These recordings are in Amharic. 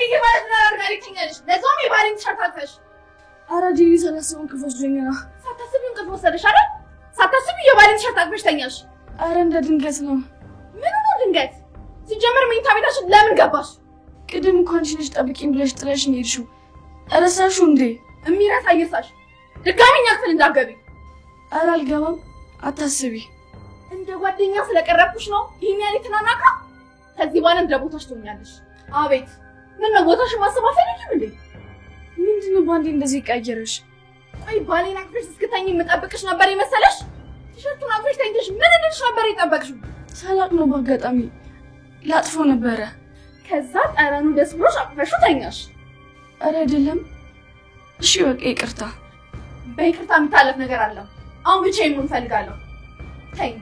እንዴት ማለት ነው አርጋሪትኛለሽ? ለዛም የባሪን ተሻታፈሽ አራዲኒ ሰላሰውን ክፎስ ጀኛና ሳታስቢው እንቅልፍ ወሰደሽ አይደል? ሳታስቢው የባሪን ተሻታፈሽ ተኛሽ። አረ እንደ ድንገት ነው። ምን ነው ድንገት? ሲጀመር መኝታ ቤታችን ለምን ገባሽ? ቅድም እንኳን አንቺ ነሽ ጠብቂኝ ብለሽ ጥለሽኝ ሄድሽው። እረሳሽው እንዴ? እሚረሳ ይርሳሽ። ድጋሚኛ ክፍል እንዳትገቢ። አረ አልገባም፣ አታስቢ። እንደ ጓደኛ ስለቀረብኩሽ ነው ይሄን ያህል ተናናቃ። ከዚህ በኋላ እንደ ቦታሽ ትሆኛለሽ። አቤት ምን ነው ቦታሽን ማሰብ አትፈልጊም እንዴ? ምንድነው ባንዴ እንደዚህ ቀየረሽ? ቆይ ባሌን አክብረሽ እስክተኝ የምጠብቅሽ ነበር የመሰለሽ? ቲሸርቱን አክብረሽ ተኝተሽ ምን እንድልሽ ነበር የጠበቅሽው? ሳላቅ ነው በአጋጣሚ ላጥፎ ነበረ። ከዛ ጠረኑ ደስ ብሎሽ አቅፈሽው ተኛሽ። አረ አይደለም። እሺ በቃ ይቅርታ። በይቅርታ የሚታለፍ ነገር አለ? አሁን ብቻዬን መሆን እፈልጋለሁ። ተኝ።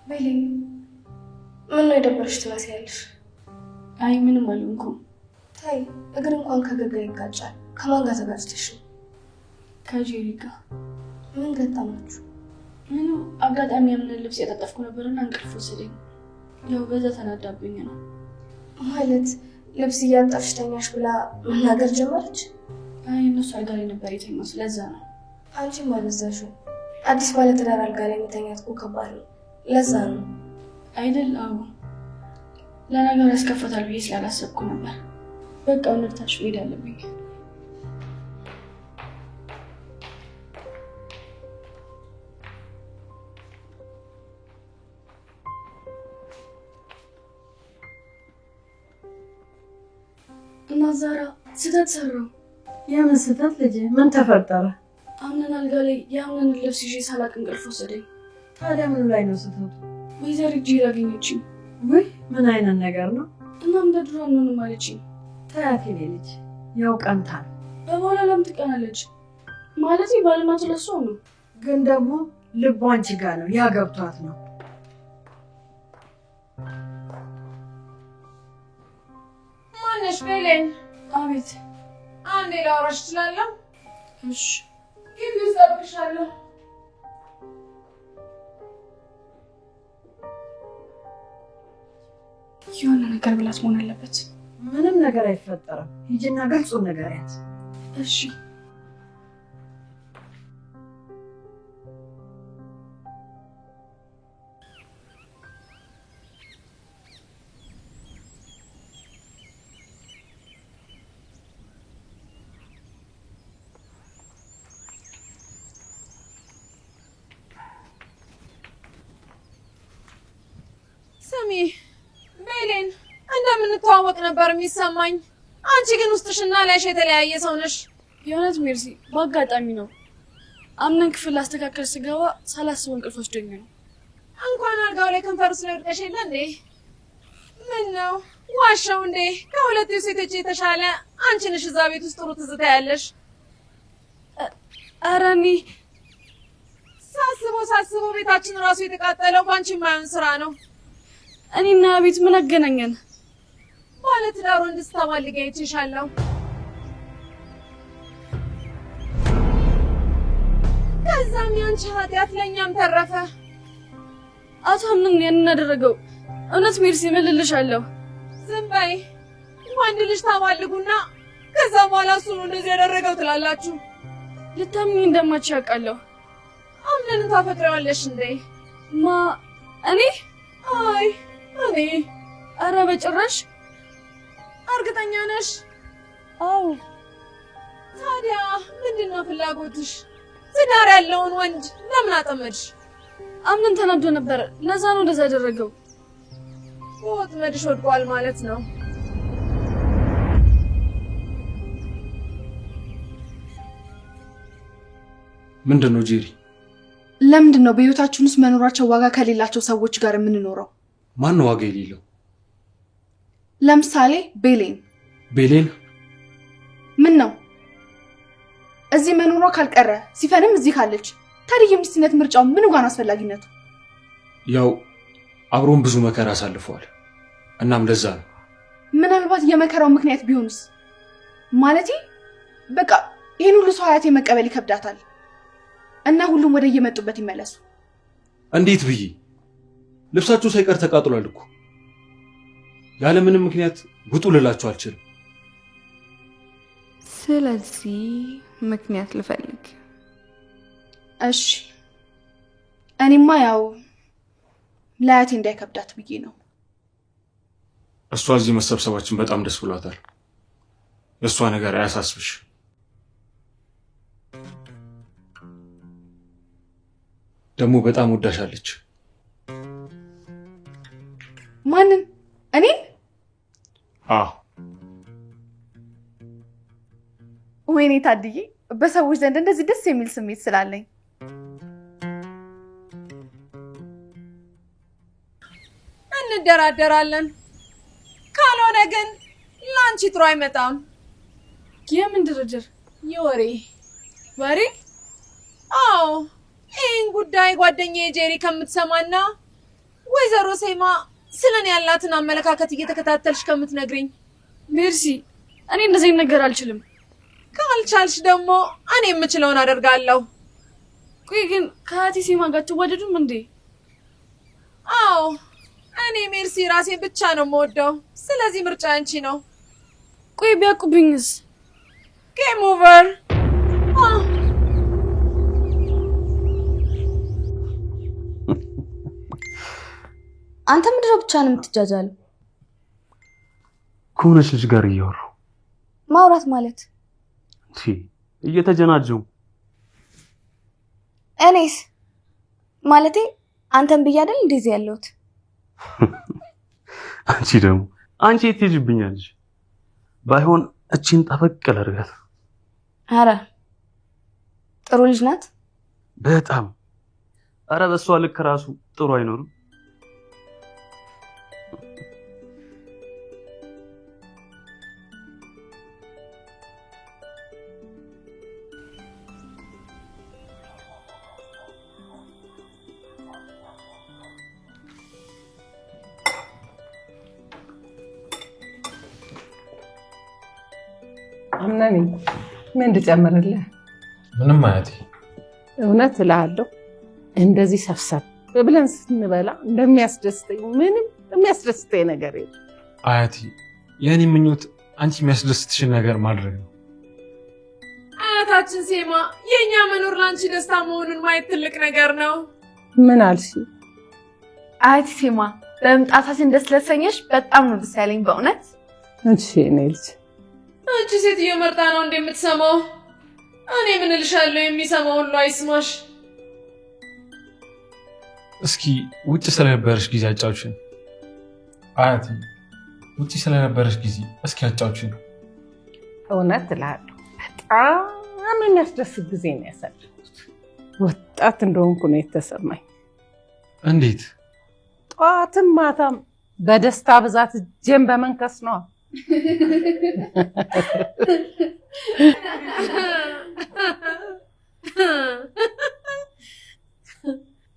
በይልኝ። ምን ነው የደበረሽ ትመስያለሽ? አይ ምንም አልሆንኩም። ታይ እግር እንኳን ከገጋ ይጋጫል። ከማን ጋር ተጋጭተሽ? ከጄሪ ጋር። ምን ገጠማችሁ? ምንም አጋጣሚ ያምን ልብስ ያጣጠፍኩ ነበርና እንቅልፍ ወሰደኝ። ያው በዛ ተናዳብኝ ነው። ማለት ልብስ እያጣፍሽ ተኛሽ ብላ መናገር ጀመረች? አይ እነሱ አልጋ ላይ ነበር የተኛው፣ ስለዛ ነው። አንቺም አልበዛሽው። አዲስ ባለትዳር አልጋ ላይ መተኛት እኮ ከባድ ነው። ለዛ ነው አይደል? አዎ ለነገሩ ያስከፈታል ብዬ ስላላሰብኩ ነበር። በቃ ወንድታሽ ሄድ አለብኝ። እና ዛራ ስህተት ሰራው። የምን ስህተት ልጄ? ምን ተፈጠረ? አምነን አልጋ ላይ የአምነን ልብስ ይዤ ሳላቅ እንቅልፍ ወሰደኝ። ታዲያ ምን ላይ ነው ስህተቱ? ወይዘሪት ጄሪ አገኘችኝ። ውይ ምን አይነት ነገር ነው? እናም እንደ ድሮ አንሆንም አለችኝ። ታያት የኔ ልጅ ያው ቀንታል። በባሏ ለምን ትቀናለች? ማለት ባልናቱ ለሷ ነው፣ ግን ደግሞ ልቧ አንቺ ጋር ነው። ያገብቷት ነው። ማነሽ? ቤሌን። አቤት። አንዴ ላውራሽ እችላለሁ? እሺ። ግቢ ውስጥ እጠብቅሻለሁ። የሆነ ነገር ብላት መሆን አለበት። ምንም ነገር አይፈጠርም። ሂጂና ግልጹን ንገሪያት። እሺ። ስሚ ቤሌን፣ እንደምንተዋወቅ ነበር የሚሰማኝ። አንቺ ግን ውስጥሽና ላይሽ የተለያየ ሰው ነሽ። የእውነት ሜርሲ፣ በአጋጣሚ ነው። አምነን ክፍል አስተካከል ስገባ ሳላስበው እንቅልፍ ወስዶኝ ነው። እንኳን አልጋው ላይ ከንፈሩ ስለወድቀሽ የለ እንዴ? ምን ነው ዋሻው እንዴ? ከሁለቱ ሴቶች የተሻለ አንቺ ነሽ እዛ ቤት ውስጥ ጥሩ ትዝታ ያለሽ። ኧረ እኔ ሳስበው ቤታችን ራሱ የተቃጠለው በአንቺ የማይሆን ስራ ነው። እኔና ቤት ምን አገናኘን? ባለትዳር ወንድ ስታማልጊ አይቼሻለሁ። ከዛም ያንቺ ኃጢአት ለእኛም ተረፈ። አቶ አምነን ያንን አደረገው። እውነት ሜርሲ እምልልሻለሁ። ዝም በይ። ወንድ ልጅ ታማልጉና ከዛ በኋላ እሱ ነው እንደዚህ ያደረገው ትላላችሁ። ልታምኚ እንደማትችይ አውቃለሁ። አምነን ታፈቅሪዋለሽ እንዴ? እኔ? አይ እኔ። ኧረ በጭራሽ። እርግጠኛ ነሽ? አዎ። ታዲያ ምንድነው ፍላጎትሽ? ትዳር ያለውን ወንድ ለምን አጠመድሽ? አምነን ተናዶ ነበር፣ ለዛ ነው እንደዛ ያደረገው። ወጥመድሽ ወድቋል ማለት ነው። ምንድነው ጄሪ? ለምንድን ነው በህይወታችን ውስጥ መኖራቸው ዋጋ ከሌላቸው ሰዎች ጋር የምንኖረው? ማን ነው ዋጋ የሌለው? ለምሳሌ ቤሌን። ቤሌን? ምን ነው እዚህ መኖሯ ካልቀረ ሲፈንም እዚህ ካለች ታዲያ የሚስትነት ምርጫው ምን ጋር አስፈላጊነቱ? ያው አብሮን ብዙ መከራ አሳልፈዋል። እናም ለዛ ነው። ምናልባት የመከራው ምክንያት ቢሆንስ? ማለቴ በቃ ይሄን ሁሉ ሰው አያቴ መቀበል ይከብዳታል እና ሁሉም ወደ የመጡበት ይመለሱ። እንዴት ብዬ? ልብሳችሁ ሳይቀር ተቃጥሏል እኮ። ያለ ምንም ምክንያት ውጡ ልላችሁ አልችልም። ስለዚህ ምክንያት ልፈልግ። እሺ እኔማ ያው ለአያቴ እንዳይከብዳት ብዬ ነው። እሷ እዚህ መሰብሰባችን በጣም ደስ ብሏታል። የእሷ ነገር አያሳስብሽ። ደግሞ በጣም ወዳሻለች። ማንን? እኔ? አዎ። ወይኔ ታድዬ፣ በሰዎች ዘንድ እንደዚህ ደስ የሚል ስሜት ስላለኝ። እንደራደራለን። ካልሆነ ግን ላንቺ ጥሩ አይመጣም። የምን ድርድር? የወሬ ወሬ? አዎ፣ ይህን ጉዳይ ጓደኛዬ ጄሪ ከምትሰማና ወይዘሮ ሴማ ስለኔ ያላትን አመለካከት እየተከታተልሽ ከምትነግሪኝ። ሜርሲ፣ እኔ እንደዚህ ነገር አልችልም። ካልቻልሽ ደግሞ እኔ የምችለውን አደርጋለሁ። ቆይ ግን ከአያቴ ሴማ ጋር ትዋደዱም እንዴ? አዎ፣ እኔ ሜርሲ ራሴን ብቻ ነው የምወደው። ስለዚህ ምርጫ አንቺ ነው። ቆይ ቢያውቁብኝስ? ጌም ኦቨር። አንተ ምንድነው ብቻ ነው የምትጃጃለው? ከሆነች ልጅ ጋር እያወራሁ። ማውራት ማለት እየተጀናጀው። እኔስ ማለቴ አንተን ብዬ አይደል እንደዚህ ያለሁት? አንቺ የት ትሄጂብኛለሽ? ባይሆን እቺን ጠበቅ ላድርጋት። ኧረ ጥሩ ልጅ ናት በጣም። ኧረ በሷ ልክ ራሱ ጥሩ አይኖርም። አምናኒ ምን እንድጨምርልህ? ምንም አያቴ። እውነት እልሃለሁ እንደዚህ ሰብሰብ ብለን ስንበላ እንደሚያስደስተኝ ምንም የሚያስደስተኝ ነገር የለም። አያቴ፣ የኔ ምኞት አንቺ የሚያስደስትሽን ነገር ማድረግ ነው። አያታችን ሴማ፣ የኛ መኖር ላንቺ ደስታ መሆኑን ማየት ትልቅ ነገር ነው። ምን አልሽ? አያቴ ሴማ፣ በመምጣታችን ደስ ስለተሰኘሽ በጣም ነው ደስ ያለኝ በእውነት። እሺ እኔ ልጅ፣ አንቺ ሴትዮ መርጣ ነው እንደምትሰማው። እኔ ምን እልሻለሁ? የሚሰማው ሁሉ አይስማሽ። እስኪ ውጭ ስለነበረሽ ጊዜ አጫውችን አያቴ። ውጭ ስለነበረሽ ጊዜ እስኪ አጫውችን። እውነት እልሃለሁ በጣም የሚያስደስት ጊዜ ነው ያሳለፍኩት። ወጣት እንደሆንኩ ነው የተሰማኝ። እንዴት? ጠዋትም ማታም በደስታ ብዛት እጄን በመንከስ ነው።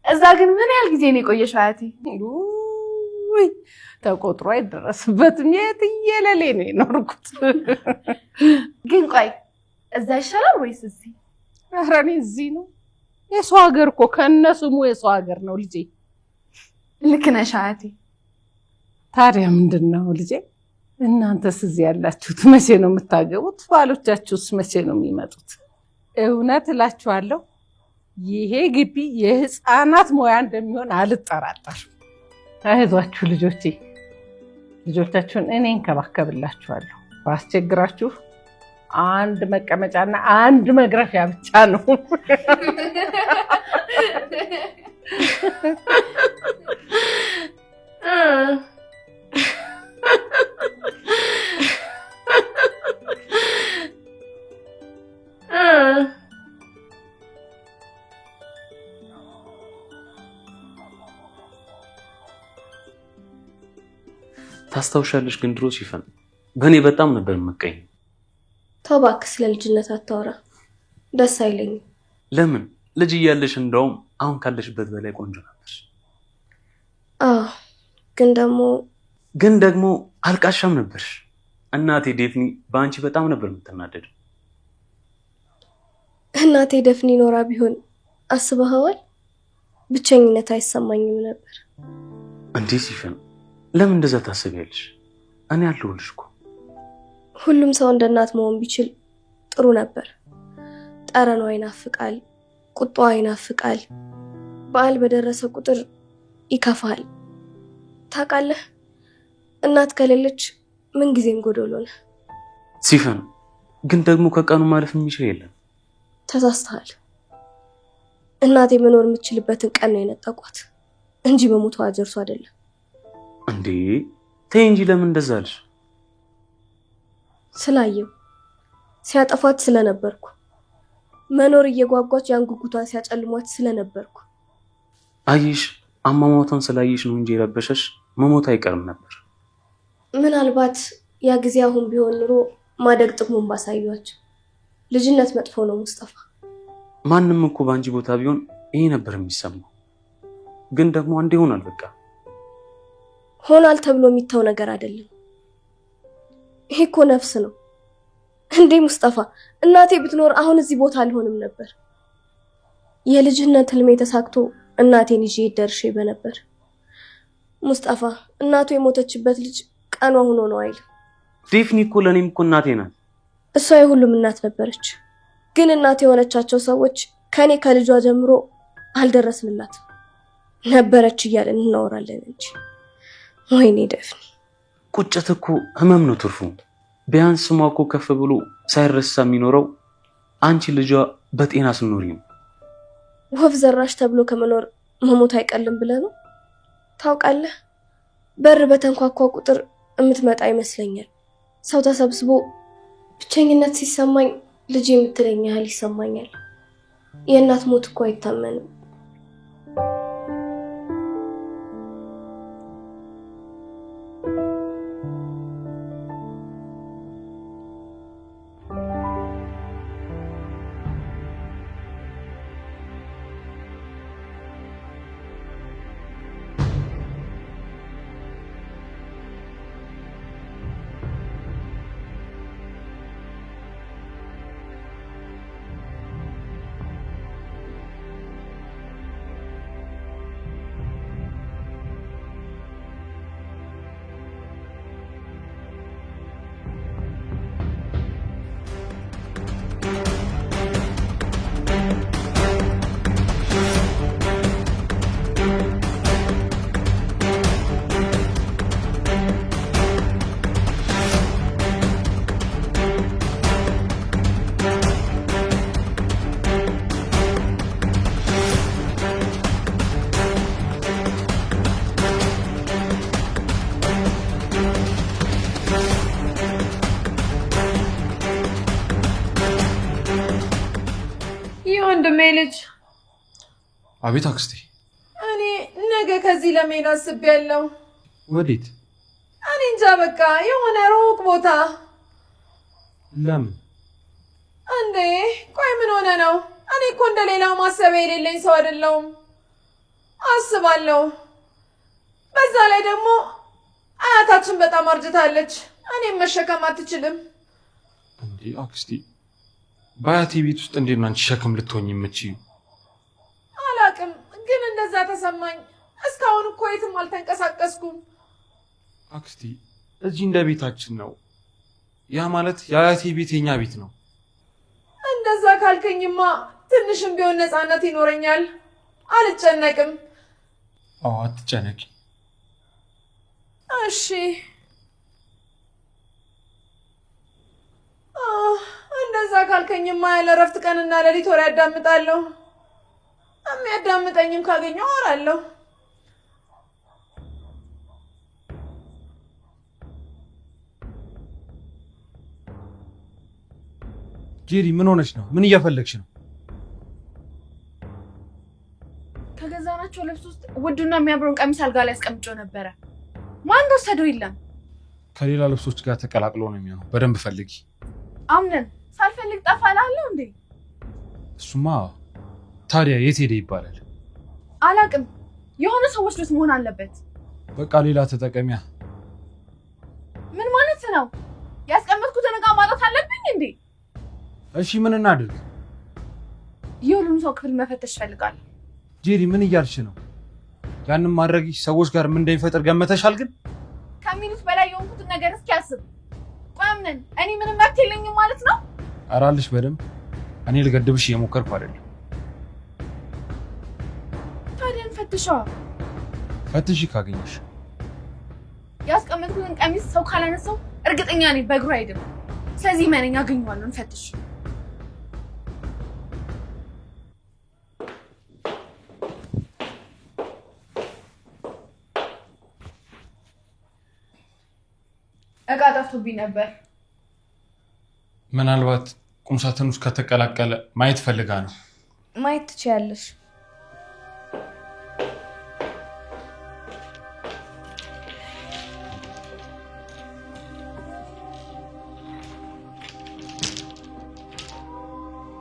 እዛ ግን ምን ያህል ጊዜ ነው የቆየሽው አያቴ? ውይ ተቆጥሮ አይደረስበትም። የትየለሌ ነው የኖርኩት። ግን ቆይ እዛ ይሻላል ወይስ እዚህ? ኧረ እኔ እዚህ ነው። የሰው ሀገር እኮ ከነስሙ የሰው ሀገር ነው ልጄ። ልክ ነሽ አያቴ። ታዲያ ምንድን ነው ልጄ? እናንተስ እዚህ ያላችሁት መቼ ነው የምታገቡት? ባሎቻችሁስ መቼ ነው የሚመጡት? እውነት እላችኋለሁ ይሄ ግቢ የህፃናት ሙያ እንደሚሆን አልጠራጠርም። አይዟችሁ ልጆቼ፣ ልጆቻችሁን እኔ እንከባከብላችኋለሁ። ባስቸግራችሁ አንድ መቀመጫና አንድ መግረፊያ ብቻ ነው። ታስታውሻለሽ ግን ድሮ ሲፈን በእኔ በጣም ነበር የምቀኝ። ተው እባክህ ስለ ልጅነት አታወራ። ደስ አይለኝም። ለምን? ልጅ እያለሽ እንደውም አሁን ካለሽበት በላይ ቆንጆ ነበር። ግን ደግሞ አልቃሻም ነበርሽ። እናቴ ዴፍኒ በአንቺ በጣም ነበር የምትናደደው። እናቴ ዴፍኒ ኖራ ቢሆን አስበኸዋል? ብቸኝነት አይሰማኝም ነበር። እንዴ ሲፈን፣ ለምን እንደዛ ታስቢያለሽ? እኔ አለሁልሽ እኮ። ሁሉም ሰው እንደ እናት መሆን ቢችል ጥሩ ነበር። ጠረኗ ይናፍቃል፣ ቁጣዋ ይናፍቃል። በዓል በደረሰ ቁጥር ይከፋል። ታውቃለህ፣ እናት ከሌለች ምን ጊዜም ጎዶሎ ነህ። ሲፈን፣ ግን ደግሞ ከቀኑ ማለፍ የሚችል የለም። ተሳስተሃል። እናቴ መኖር የምትችልበትን ቀን ነው የነጠቋት እንጂ በሞቷ አጀርሱ አይደለም። እንዴ ተይ እንጂ፣ ለምን እንደዛ አልሽ? ስላየው ሲያጠፋት ስለነበርኩ፣ መኖር እየጓጓች ያን ጉጉቷን ሲያጨልሟት ስለነበርኩ። አየሽ፣ አሟሟቷን ስላየሽ ነው እንጂ የረበሸሽ መሞት አይቀርም ነበር። ምናልባት ያ ጊዜ አሁን ቢሆን ኑሮ ማደግ ጥቅሙን ባሳዩአቸው። ልጅነት መጥፎ ነው ሙስጠፋ። ማንም እኮ በአንቺ ቦታ ቢሆን ይሄ ነበር የሚሰማው። ግን ደግሞ አንዴ ሆኗል። በቃ ሆኗል ተብሎ የሚታው ነገር አይደለም። ይሄ እኮ ነፍስ ነው እንዴ ሙስጠፋ። እናቴ ብትኖር አሁን እዚህ ቦታ አልሆንም ነበር። የልጅነት ህልሜ ተሳክቶ እናቴን ይዤ ደርሼ በነበር። ሙስጠፋ፣ እናቱ የሞተችበት ልጅ ቀኗ ሆኖ ነው አይል። ዴፍኒ እኮ ለእኔም እኮ እናቴ ናት። እሷ የሁሉም እናት ነበረች። ግን እናት የሆነቻቸው ሰዎች ከኔ ከልጇ ጀምሮ አልደረስንላትም። ነበረች እያለን እናወራለን እንጂ። ወይኔ ዴፍኒ። ቁጭት እኮ ህመም ነው ትርፉ። ቢያንስ ስሟ እኮ ከፍ ብሎ ሳይረሳ የሚኖረው አንቺ ልጇ በጤና ስኖሪ ነው። ወፍ ዘራሽ ተብሎ ከመኖር መሞት አይቀልም ብለህ ነው? ታውቃለህ፣ በር በተንኳኳ ቁጥር የምትመጣ ይመስለኛል። ሰው ተሰብስቦ ብቸኝነት ሲሰማኝ ልጅ የምትለኝ ያህል ይሰማኛል። የእናት ሞት እኮ አይታመንም። ወንድሜ ልጅ። አቤት አክስቴ። እኔ ነገ ከዚህ ለመሄድ አስቤያለሁ። ወዴት? እኔ እንጃ፣ በቃ የሆነ ሩቅ ቦታ። ለምን እንዴ? ቆይ ምን ሆነ ነው? እኔ እኮ እንደሌላው ማሰብ የሌለኝ ሰው አይደለሁም። አስባለሁ። በዛ ላይ ደግሞ አያታችን በጣም አርጅታለች። እኔም መሸከም አትችልም። እንዴ አክስቴ፣ በአያቴ ቤት ውስጥ እንዴት ነው አንቺ ሸክም ልትሆኝ የምትችይው? አላቅም፣ ግን እንደዛ ተሰማኝ። እስካሁን እኮ የትም አልተንቀሳቀስኩም። አክስቴ፣ እዚህ እንደ ቤታችን ነው። ያ ማለት የአያቴ ቤት የኛ ቤት ነው። እንደዛ ካልከኝማ ትንሽም ቢሆን ነፃነት ይኖረኛል። አልጨነቅም። አዎ አትጨነቂ። እሺ። እንደዛ ካልከኝማ ያለ እረፍት ቀንና ሌሊት ወሬ ያዳምጣለሁ። የሚያዳምጠኝም ካገኘው አወራለሁ። ጄሪ፣ ምን ሆነች ነው? ምን እያፈለግሽ ነው? ከገዛናቸው ልብስ ውስጥ ውዱና የሚያምረውን ቀሚስ አልጋ ላይ አስቀምጬው ነበረ። ማን ወሰደው? የለም። ከሌላ ልብሶች ጋር ተቀላቅሎ ነው የሚሆነው። በደንብ ፈልጊ። አምነን ሳልፈልግ ጠፋላለሁ እንዴ? እሱማ ታዲያ የት ሄደ ይባላል? አላቅም። የሆነ ሰዎች ልጅ መሆን አለበት። በቃ ሌላ ተጠቀሚያ። ምን ማለት ነው? ያስቀመጥኩትን ዕቃ ማጣት አለብኝ እንዴ? እሺ ምን እናድርግ? የሁሉም ሰው ክፍል መፈተሽ እፈልጋለሁ። ጄሪ ምን እያልሽ ነው? ያንን ማድረግሽ ሰዎች ጋር ምን እንደሚፈጠር ገመተሻል? ግን ከሚሉት በላይ የሆንኩትን ነገር እስኪ አስብ። ቆምነን እኔ ምንም መብት የለኝም ማለት ነው? አራልሽ በደንብ እኔ ልገድብሽ እየሞከርኩ አይደለም። ታዲያ እንፈትሻ። ፈትሺ ካገኘሽ ያስቀመጥኩትን ቀሚስ ሰው ካላነሳው እርግጠኛ ነኝ በእግሩ አይደለም። ስለዚህ መነኛ አገኘዋለሁ። እንፈትሽ። ዕቃ ጠፍቶብኝ ነበር። ምናልባት ቁምሳጥን ውስጥ ከተቀላቀለ ማየት ፈልጋ ነው። ማየት ትችያለሽ።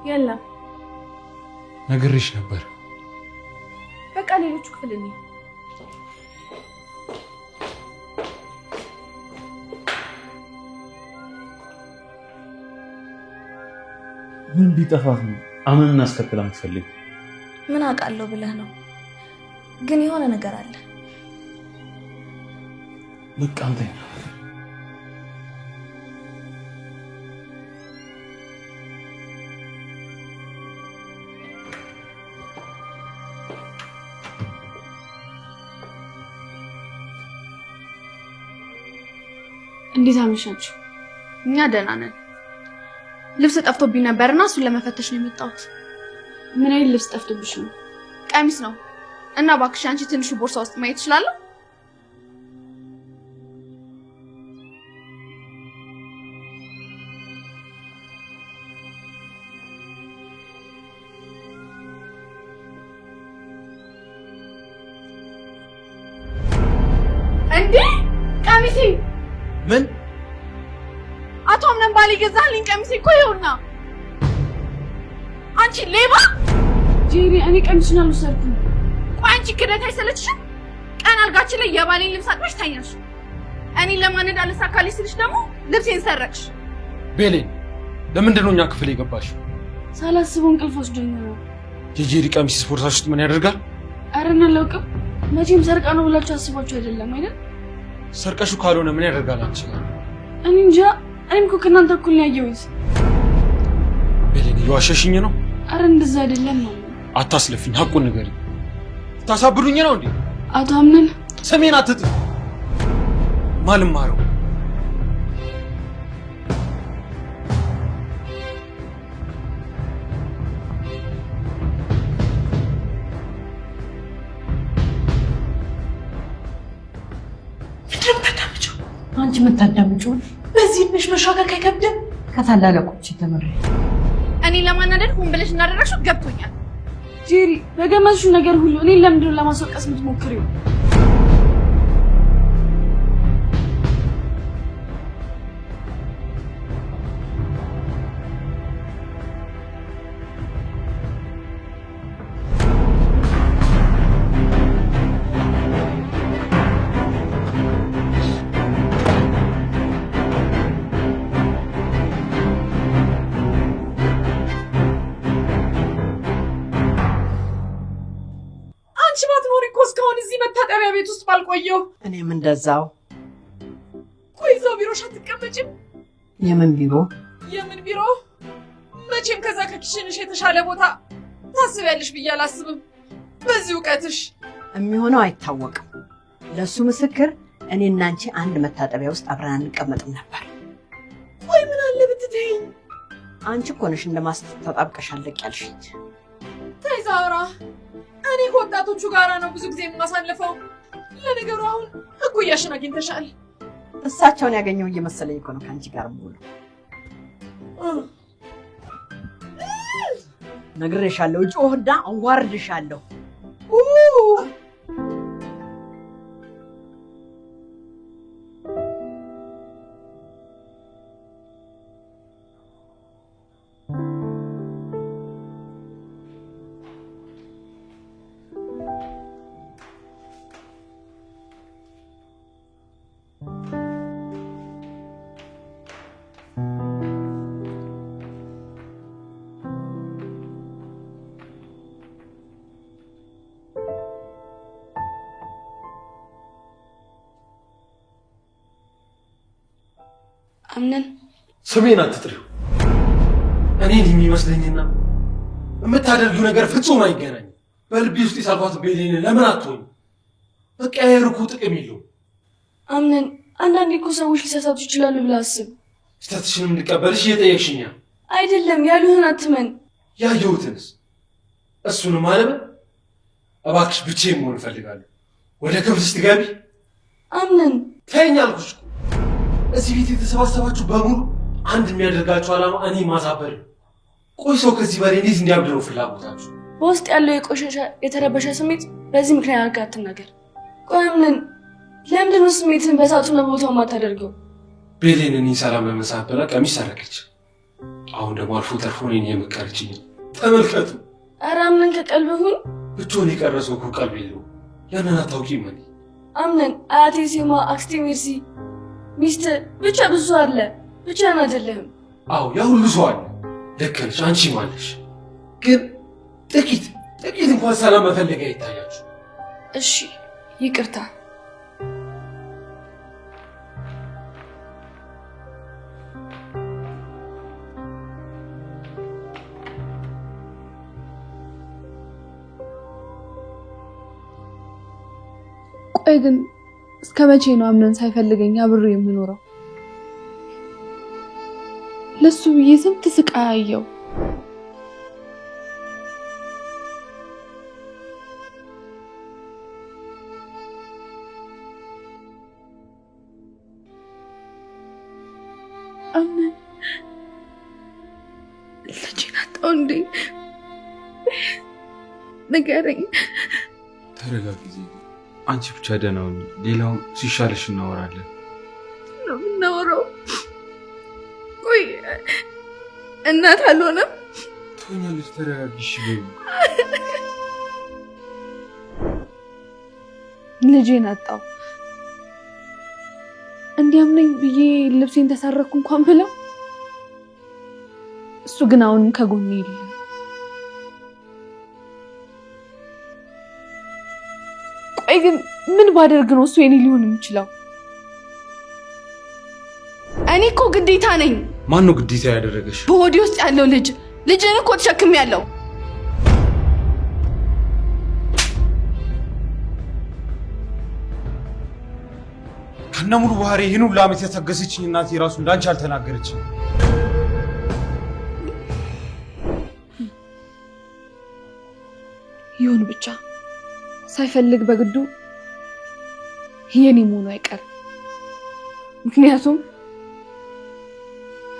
የለም። ነግሬሽ ነበር። በቃ ሌሎቹ ክፍል እንሂድ። ምን ቢጠፋት ነው አመን እናስከትላ የምትፈልግ? ምን አውቃለሁ ብለህ ነው? ግን የሆነ ነገር አለ። በቃ አንተ እንዴት አመሻችሁ? እኛ ደህና ነን። ልብስ ጠፍቶብኝ ነበርና እሱን ለመፈተሽ ነው የመጣሁት። ምን አይነት ልብስ ጠፍቶብሽ ነው? ቀሚስ ነው። እና እባክሽ አንቺ ትንሹ ቦርሳ ውስጥ ማየት እችላለሁ? እንዴ ቀሚሴ! ምን? አቶ አምነን ባል ይገዛልኝ ቀሚሴ እኮ ይኸውና። አንቺ ሌባ! ጄሪ እኔ ቀሚሱን አልወሰድኩም። ቆይ አንቺ ክደት አይሰለችሽም? ቀን አልጋችን ላይ የባሌን ልብስ አጥበሽ ተኛሽ። እኔን ለማነድ አልሳካልሽ ስልሽ ደግሞ ልብሴን ሰረቅሽ። ቤሌን ለምንድን ነው እኛ ክፍል የገባሽው? ሳላስበው እንቅልፍ ወስዶኝ ነው። የጄሪ ቀሚስ ስፖርታሽ ውስጥ ምን ያደርጋል? ኧረ እኔ አላውቅም። መቼም ሰርቃ ነው ብላችሁ አስባችሁ አይደለም አይደል? ሰርቀሹ ካልሆነ ምን ያደርጋል አንቺ? እኔ እንጃ። እኔም እኮ ከእናንተ እኩል ነው ያየሁት። ቤሌን እየዋሸሽኝ ነው? ኧረ እንደዛ አይደለም ማለት ነው። አታስለፊኝ፣ ሀቁን ንገሪኝ። ታሳብዱኝ ነው እንዴ? አቶ አምነን ሰሜን አትጥሪ። ማልማረው አንቺ የምታዳምጪው በዚህ እድሜሽ መሻገር አይከብድም? ከታላላቆች ተመረ እኔ ለማናደድ ሆን ብለሽ እንዳደረግሽው ገብቶኛል። ጄሪ በገመትሽው ነገር ሁሉ እኔን ለምንድን ነው ለማስወቀስ የምትሞክሪው? አንቺ ባትኖሪ እኮ እስካሁን እዚህ መታጠቢያ ቤት ውስጥ ባልቆየው። እኔም እንደዛው። ቆይ እዛው ቢሮሽ አትቀመጭም? የምን ቢሮ? የምን ቢሮ? መቼም ከዛ ከኪሽንሽ የተሻለ ቦታ ታስቢያለሽ ብዬ አላስብም። በዚህ እውቀትሽ የሚሆነው አይታወቅም። ለሱ ምስክር እኔና አንቺ አንድ መታጠቢያ ውስጥ አብረን አንቀመጥም ነበር። ቆይ ምን አለ ብትተይኝ? አንቺ እኮ ነሽ እንደማስተጣብቀሽ አለቅ ያልሽኝ። ተይ ዛራ፣ እኔ ከወጣቶቹ ጋራ ነው ብዙ ጊዜ የማሳልፈው። ለነገሩ አሁን እኩያሽን አግኝተሻል። እሳቸውን ያገኘው እየመሰለኝ እኮ ነው ከአንቺ ጋር ሙሉ። ነግሬሻለሁ፣ ጮህና አዋርድሻለሁ። አምነን ስሜን አትጥሪው። እኔን የሚመስለኝና የምታደርጊው ነገር ፍጹም አይገናኝም። በልቤ ውስጥ የሳልኳት ቤሌን ለምን አትሆኝ? በቃ የርኩ ጥቅም የለውም። አምነን አንዳንዴ እኮ ሰዎች ሊሳሳቱ ይችላሉ ብለህ አስብ። ስህተትሽንም እንድቀበልሽ እየጠየቅሽኛ አይደለም። ያሉህን አትመን። ያየሁትንስ እሱንም አለበ። እባክሽ ብቻዬን መሆን እፈልጋለሁ። ወደ ክፍል ስትገቢ አምነን ተይኝ አልኩሽ እኮ። እዚህ ቤት የተሰባሰባችሁ በሙሉ አንድ የሚያደርጋችሁ ዓላማ እኔ ማሳበር ነው። ቆይ ሰው ከዚህ በላይ እንዴት እንዲያብድ ነው ፍላጎታችሁ? በውስጥ ያለው የቆሸሸ የተረበሸ ስሜት በዚህ ምክንያት አድርገህ አትናገር። ቆይ አምነን ለምንድን ነው ስሜትን በሰዓቱና በቦታው የማታደርገው? ቤሌን እኔን ሰላም ለመሳት ብላ ቀሚስ ሰረቀች። አሁን ደግሞ አልፎ ተርፎ እኔን የመከረችኝ ተመልከቱ። ኧረ አምነን ከቀልብህ ሁን። ብቻውን የቀረሰው እኮ ቀልብ የለውም። ያንን አታውቂም? እኔ አምነን አያቴ ሴማ፣ አክስቴ ሜርሲ፣ ሚስት ብቻ ብዙ አለ። ብቻህን አይደለህም። አዎ ያ ሁሉ ሰው አለ። ልክ ነሽ፣ አንቺም አለሽ። ግን ጥቂት እንኳን ሰላም መፈለጊያ ይታያችሁ። እሺ ይቅርታ። ቆይ ግን እስከ መቼ ነው አምነን ሳይፈልገኝ አብሬ የምኖረው? ለሱ ብዬ ስንት ስቃይ አየው። አምነን ልጄን አጣሁ እንዴ? ንገረኝ። ተረጋጊ። አንቺ ብቻ ደህና ሁኚ። ሌላውን ሲሻለሽ እናወራለን። ነው የምናወራው? ቆይ እናት አልሆነም? ትሆኛለሽ። ተረጋጊሽ። ልጄን አጣሁ። እንዲያምነኝ ብዬ ልብሴን ተሰረኩ እንኳን ብለው፣ እሱ ግን አሁንም ከጎኔ የለም። ቆይ ግን ምን ባደርግ ነው እሱ የኔ ሊሆን የሚችለው? እኔ እኮ ግዴታ ነኝ። ማን ነው ግዴታ ያደረገሽ? በሆዴ ውስጥ ያለው ልጅን እኮ ተሸክሜያለሁ። ከነሙሉ ባህሪ ይህን ሁሉ ዓመት የታገሰችኝ እናቴ ራሱ እንዳንቺ አልተናገረችም። ይሁን ብቻ ሳይፈልግ በግዱ የኔ መሆኑ አይቀርም። ምክንያቱም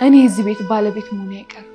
እኔ የዚህ ቤት ባለቤት መሆኑ አይቀርም።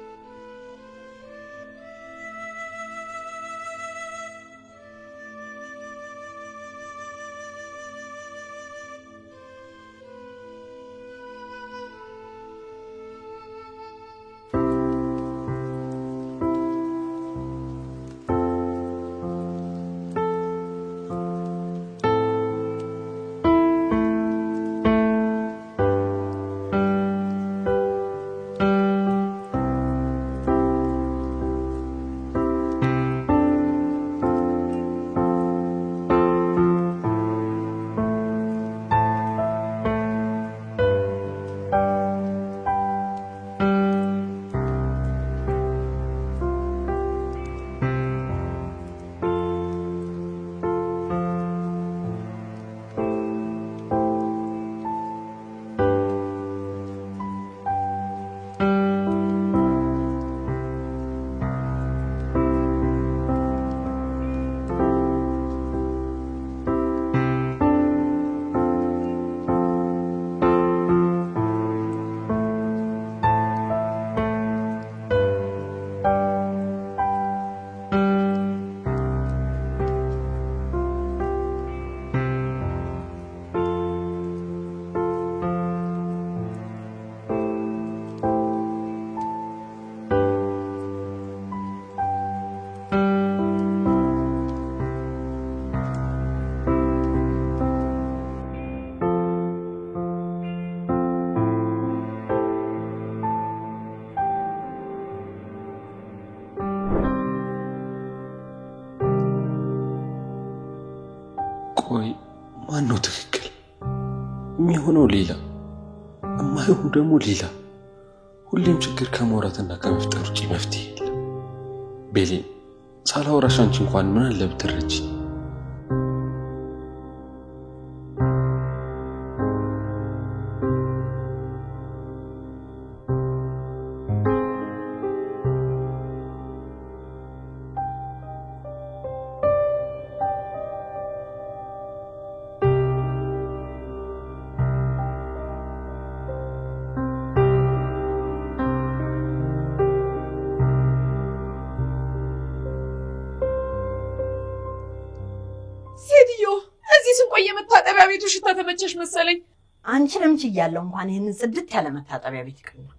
ቆይ ማን ነው ትክክል? የሚሆነው ሌላ፣ ነገሩ ደግሞ ሌላ። ሁሌም ችግር ከመውራትና ከመፍጠር ውጪ መፍትሄ የለም። ቤሌን ሳላወራሽ አንቺ እንኳን ምን አለ ብትረጂ። ሴትዮ እዚህ ስንቆይ የመታጠቢያ ቤቱ ሽታ ተመቸሽ መሰለኝ። አንቺንም ችያለሁ እንኳን ይህንን ጽድት ያለ መታጠቢያ ቤት ይቅርና